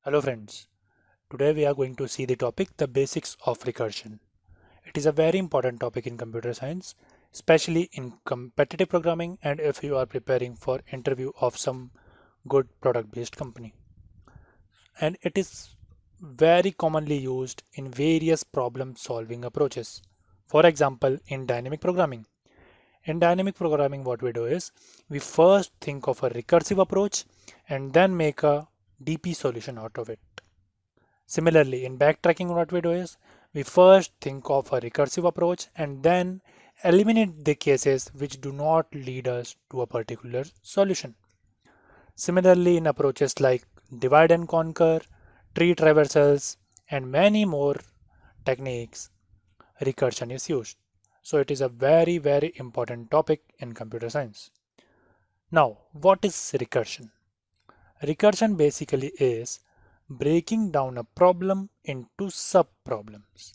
Hello friends, today we are going to see the topic the basics of recursion. It is a very important topic in computer science, especially in competitive programming and if you are preparing for interview of some good product based company. And it is very commonly used in various problem solving approaches. For example, in dynamic programming. In dynamic programming, what we do is we first think of a recursive approach and then make a DP solution out of it. Similarly, in backtracking, what we do is we first think of a recursive approach and then eliminate the cases which do not lead us to a particular solution. Similarly, in approaches like divide and conquer, tree traversals, and many more techniques, recursion is used. So it is a very important topic in computer science. Now, what is recursion? Recursion basically is breaking down a problem into sub-problems.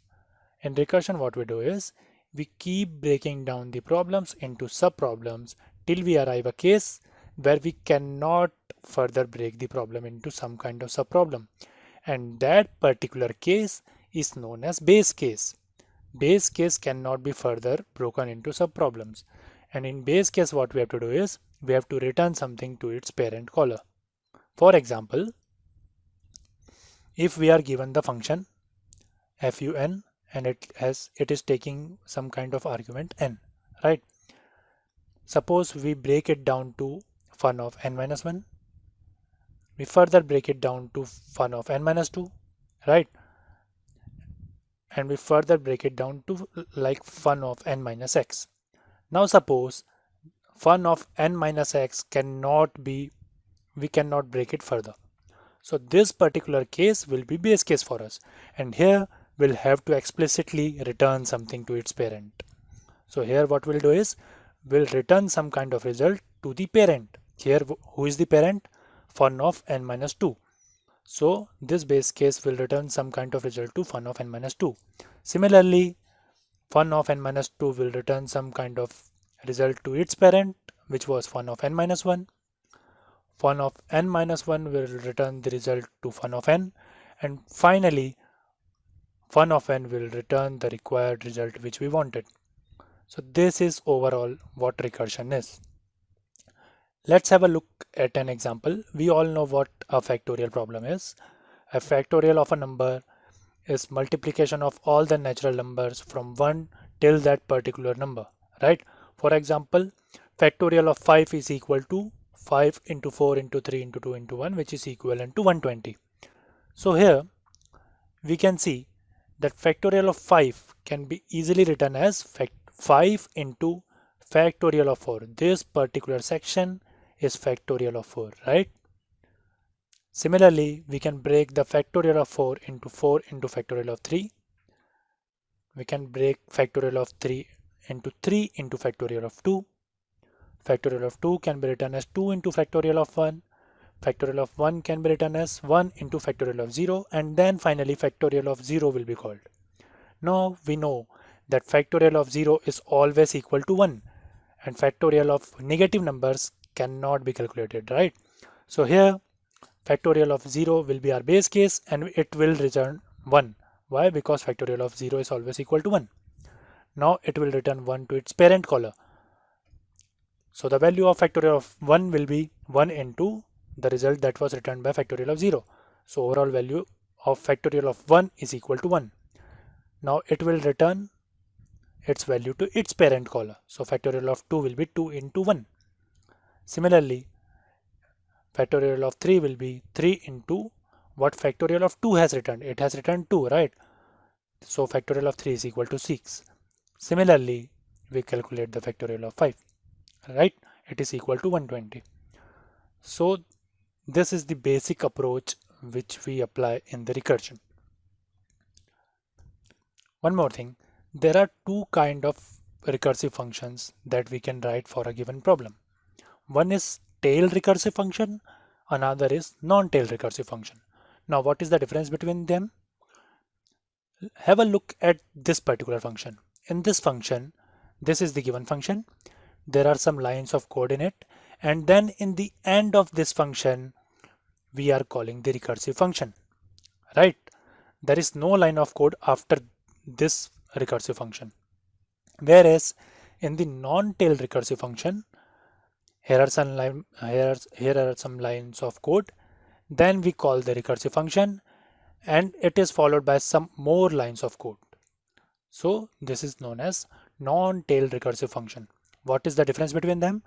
In recursion, what we do is we keep breaking down the problems into sub-problems till we arrive a case where we cannot further break the problem into some kind of sub-problem. And that particular case is known as base case. Base case cannot be further broken into sub-problems. And in base case, what we have to do is we have to return something to its parent caller. For example, if we are given the function fun and it is taking some kind of argument n, right? Suppose we break it down to fun of n minus 1. We further break it down to fun of n minus 2, right? And we further break it down to like fun of n minus x. Now suppose fun of n minus x we cannot break it further. So this particular case will be base case for us. And here we'll have to explicitly return something to its parent. So here what we'll do is we'll return some kind of result to the parent. Here who is the parent? Fun of n minus 2. So this base case will return some kind of result to fun of n minus 2. Similarly, fun of n minus 2 will return some kind of result to its parent, which was fun of n minus 1. Fun of n minus 1 will return the result to fun of n, and finally fun of n will return the required result which we wanted. So this is overall what recursion is. Let's have a look at an example. We all know what a factorial problem is. A factorial of a number is multiplication of all the natural numbers from 1 till that particular number, right? For example, factorial of 5 is equal to 5 into 4 into 3 into 2 into 1, which is equivalent to 120. So here we can see that factorial of 5 can be easily written as 5 into factorial of 4. This particular section is factorial of 4, right? Similarly, we can break the factorial of 4 into factorial of 3. We can break factorial of 3 into factorial of 2. Factorial of 2 can be written as 2 into factorial of 1. Factorial of 1 can be written as 1 into factorial of 0, and then finally factorial of 0 will be called. Now we know that factorial of 0 is always equal to 1 and factorial of negative numbers cannot be calculated, right? So here factorial of 0 will be our base case and it will return 1. Why? Because factorial of 0 is always equal to 1. Now it will return 1 to its parent caller. So the value of factorial of 1 will be 1 into the result that was returned by factorial of 0. So overall value of factorial of 1 is equal to 1. Now it will return its value to its parent caller. So factorial of 2 will be 2 into 1. Similarly, factorial of 3 will be 3 into what factorial of 2 has returned. It has returned 2, right? So factorial of 3 is equal to 6. Similarly, we calculate the factorial of 5, right? It is equal to 120. So this is the basic approach which we apply in the recursion. One more thing, there are two kind of recursive functions that we can write for a given problem. One is tail recursive function, another is non-tail recursive function. Now what is the difference between them? Have a look at this particular function. In this function, this is the given function. There are some lines of code in it, and then in the end of this function we are calling the recursive function. right? There is no line of code after this recursive function. Whereas in the non-tail recursive function, here are some lines of code. Then we call the recursive function and it is followed by some more lines of code. So this is known as non-tail recursive function. What is the difference between them?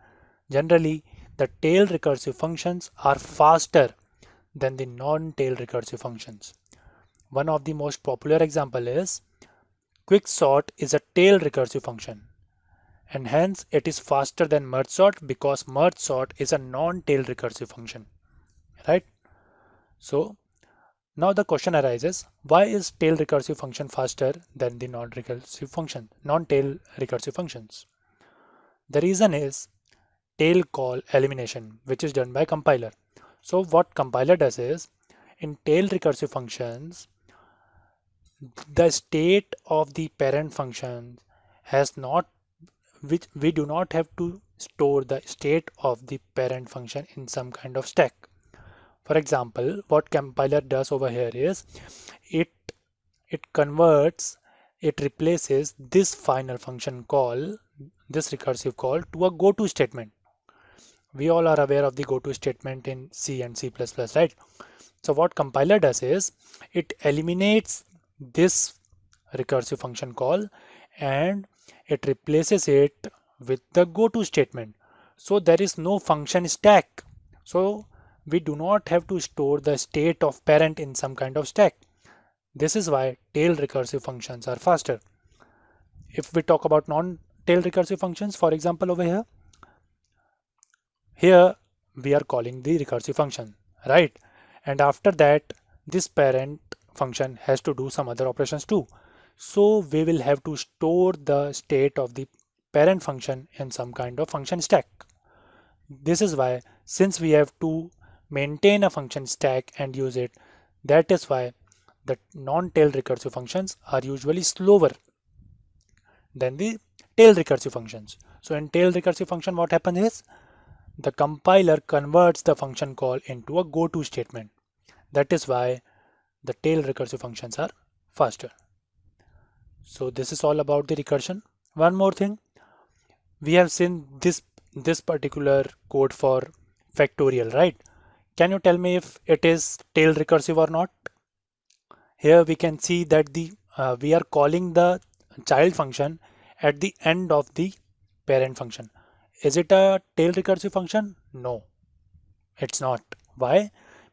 Generally, the tail recursive functions are faster than the non-tail recursive functions. One of the most popular example is quicksort is a tail recursive function and hence it is faster than merge sort because merge sort is a non-tail recursive function, right? So now the question arises, why is tail recursive function faster than the non-tail recursive functions? The reason is tail call elimination, which is done by compiler. So what compiler does is, in tail recursive functions, the state of the parent function has not, which we do not have to store the state of the parent function in some kind of stack. For example, what compiler does over here is it converts, it replaces this final function call, this recursive call, to a goto statement. We all are aware of the goto statement in C and C++, right? So what compiler does is it eliminates this recursive function call and it replaces it with the goto statement. So there is no function stack. So we do not have to store the state of parent in some kind of stack. This is why tail recursive functions are faster. If we talk about non-tail recursive functions, for example, over here we are calling the recursive function, right? And after that, this parent function has to do some other operations too. So we will have to store the state of the parent function in some kind of function stack. This is why, since we have to maintain a function stack and use it, that is why the non-tail recursive functions are usually slower than the tail recursive functions. So in tail recursive function, what happens is the compiler converts the function call into a goto statement. That is why the tail recursive functions are faster. So this is all about the recursion. One more thing, we have seen this particular code for factorial, right? Can you tell me if it is tail recursive or not? Here we can see that we are calling the child function at the end of the parent function. Is it a tail recursive function? No, it's not. Why?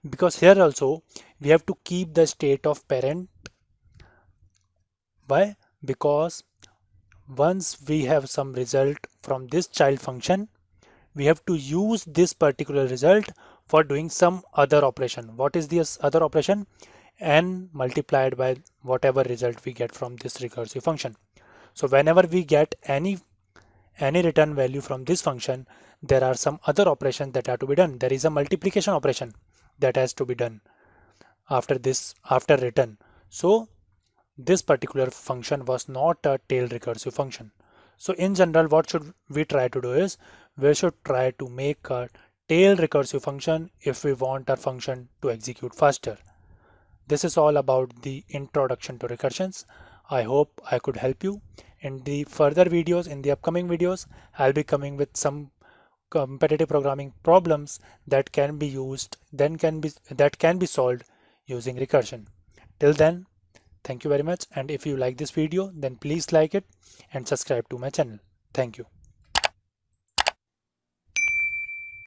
Because here also we have to keep the state of parent. Why? Because once we have some result from this child function, we have to use this particular result for doing some other operation. What is this other operation? N multiplied by whatever result we get from this recursive function. So whenever we get any return value from this function, there are some other operations that have to be done. There is a multiplication operation that has to be done after return. So this particular function was not a tail recursive function. So in general, what should we try to do is we should try to make a tail recursive function if we want our function to execute faster. This is all about the introduction to recursions. I hope I could help you. In the further videos, in the upcoming videos, I'll be coming with some competitive programming problems that can be solved using recursion. Till then, thank you very much, and if you like this video, then please like it and subscribe to my channel. Thank you.